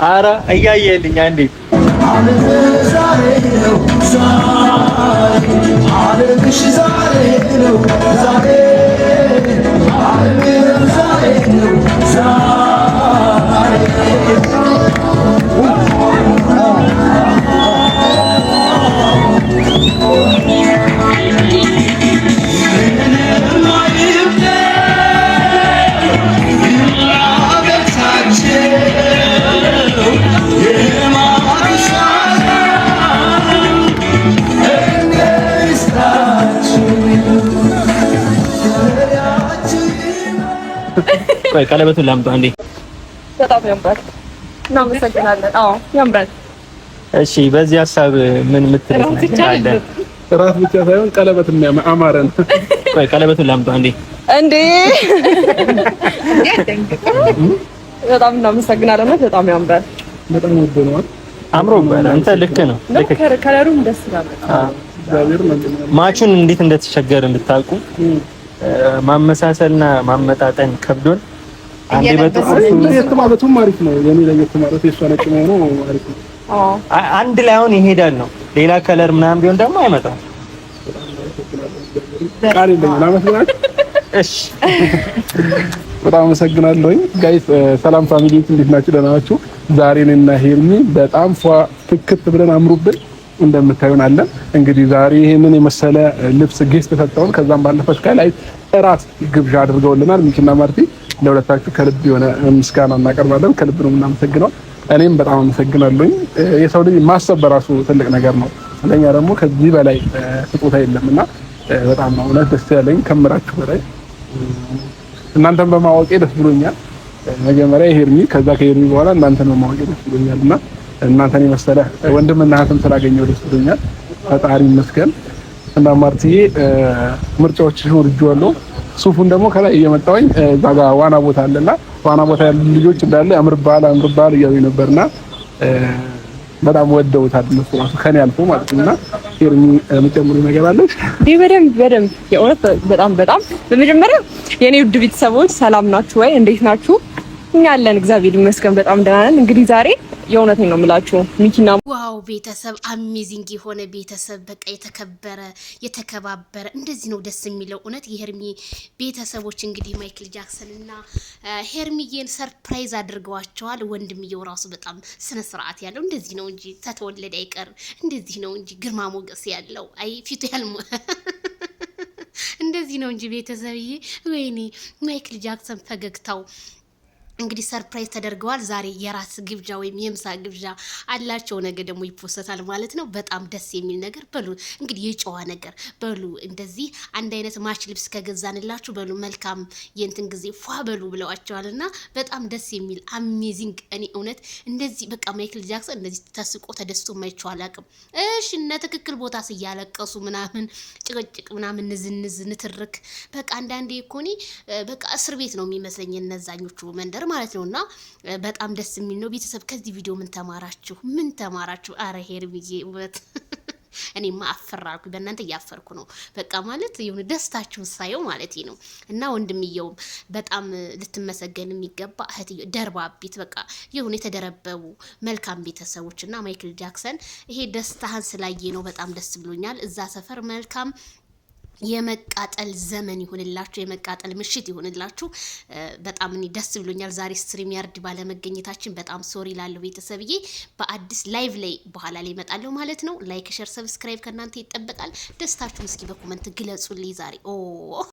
አረ እያየልኝ አንዴ ቆይ ቀለበቱን ላምጣ እንዴ። በጣም ያምራል። እናመሰግናለን። አዎ ያምራል። እሺ በዚህ ሐሳብ ምን ምትለው አለ? ራስ ብቻ ሳይሆን ቀለበትም አማረን። ቆይ ቀለበቱን ላምጣ እንዴ። በጣም እናመሰግናለን። በጣም ያምራል። በጣም ውድ ነው። አምሮብሃል አንተ። ልክ ነው። ልክ ከለሩም ደስ ይላል። ማቹን እንዴት እንደተቸገርን ብታውቁ። ማመሳሰልና ማመጣጠን ከብዶን አንዴ በጥቁር የተማረቱም አሪፍ ነው። የኔ ላይ የተማረቱ የሷ ነጭ ነው አሪፍ ነው። አንድ ላይ አሁን ይሄዳል ነው። ሌላ ከለር ምናምን ቢሆን ደግሞ አይመጣም። ቃል የለኝም። አመሰግናለሁ። እሺ በጣም አመሰግናለሁ። ጋይስ ሰላም ፋሚሊ፣ እንዴት ናችሁ? ደህና ናችሁ? ዛሬ እኔና ሄርሚ በጣም ፍክት ብለን አምሩብን እንደምታዩን አለን። እንግዲህ ዛሬ ይሄንን የመሰለ ልብስ ጌስት ተሰጠውን። ከዛም ባለፈ ላይ እራት ግብዣ አድርገውልናል ሚኪና ማርቲ። ለሁለታችሁ ከልብ የሆነ ምስጋና እናቀርባለን። ከልብ ነው የምናመሰግነው። እኔም በጣም አመሰግናለሁኝ። የሰው ልጅ ማሰብ በራሱ ትልቅ ነገር ነው። ለኛ ደግሞ ከዚህ በላይ ስጦታ የለምና በጣም ነው እውነት ደስ ያለኝ ከምራችሁ በላይ። እናንተን በማወቄ ደስ ብሎኛል። መጀመሪያ ሄርሚ፣ ከዛ ከሄርሚ በኋላ እናንተን በማወቄ ደስ ብሎኛልና እናንተን የመሰለ ወንድምና እህትም ስላገኘሁ ደስ ብሎኛል። ፈጣሪ ይመስገን። እና ማርቲዬ ምርጫዎችሽን ወድጄዋለሁ። ሱፉን ደግሞ ከላይ እየመጣሁኝ እዛ ጋር ዋና ቦታ አለና ዋና ቦታ ያሉ ልጆች እንዳለ አምርባል እያሉኝ ነበርና በጣም ወደውታል እነሱ ራሱ ከኔ አልፎ ማለት ነውና ሄርሚ የምጨምሩ ነገር አለሽ? በደንብ የእውነት በጣም በመጀመሪያ የኔ ውድ ቤተሰቦች ሰላም ናችሁ ወይ? እንዴት ናችሁ? እኛ አለን እግዚአብሔር ይመስገን በጣም ደህና ነን። እንግዲህ ዛሬ የእውነቴን ነው የምላችሁ ሚኪና ዋው ቤተሰብ አሜዚንግ የሆነ ቤተሰብ በቃ የተከበረ የተከባበረ እንደዚህ ነው ደስ የሚለው። እውነት የሄርሚ ቤተሰቦች እንግዲህ ማይክል ጃክሰን እና ሄርሚዬን ሰርፕራይዝ አድርገዋቸዋል። ወንድምየው ራሱ በጣም ስነ ስርዓት ያለው እንደዚህ ነው እንጂ ተተወለደ አይቀር እንደዚህ ነው እንጂ ግርማ ሞገስ ያለው አይ ፊቱ ያልሞ እንደዚህ ነው እንጂ ቤተሰብዬ። ወይኔ ማይክል ጃክሰን ፈገግታው እንግዲህ ሰርፕራይዝ ተደርገዋል። ዛሬ የራስ ግብዣ ወይም የምሳ ግብዣ አላቸው። ነገ ደግሞ ይፖሰታል ማለት ነው። በጣም ደስ የሚል ነገር በሉ እንግዲህ የጨዋ ነገር በሉ። እንደዚህ አንድ አይነት ማች ልብስ ከገዛንላችሁ በሉ መልካም የእንትን ጊዜ ፏ በሉ ብለዋቸዋልና በጣም ደስ የሚል አሜዚንግ። እኔ እውነት እንደዚህ በቃ ማይክል ጃክሰን እንደዚህ ተስቆ ተደስቶ ማይቻል አላውቅም። እሺ እነ ትክክል ቦታ ሲያለቀሱ ምናምን ጭቅጭቅ ምናምን ንዝንዝ ንትርክ በቃ አንዳንዴ እኮ እኔ በቃ እስር ቤት ነው የሚመስለኝ እነዛኞቹ መንደር ማለት ነውና በጣም ደስ የሚል ነው። ቤተሰብ ከዚህ ቪዲዮ ምን ተማራችሁ? አረ ሄርሚዬ ውበት እኔማ አፈራርኩ በእናንተ እያፈርኩ ነው። በቃ ማለት የሆነ ደስታችሁን ሳየው ማለት ነው። እና ወንድምየውም በጣም ልትመሰገን የሚገባ እህትዮ ደርባቢት በቃ የሆነ የተደረበቡ መልካም ቤተሰቦች እና ማይክል ጃክሰን ይሄ ደስታህን ስላየ ነው በጣም ደስ ብሎኛል። እዛ ሰፈር መልካም የመቃጠል ዘመን ይሁንላችሁ፣ የመቃጠል ምሽት ይሁንላችሁ። በጣም እኔ ደስ ብሎኛል። ዛሬ ስትሪም ያርድ ባለመገኘታችን በጣም ሶሪ ላለው ቤተሰብዬ። በአዲስ ላይቭ ላይ በኋላ ላይ እመጣለሁ ማለት ነው። ላይክ፣ ሼር፣ ሰብስክራይብ ከእናንተ ይጠበቃል። ደስታችሁን እስኪ በኮመንት ግለጹልኝ ዛሬ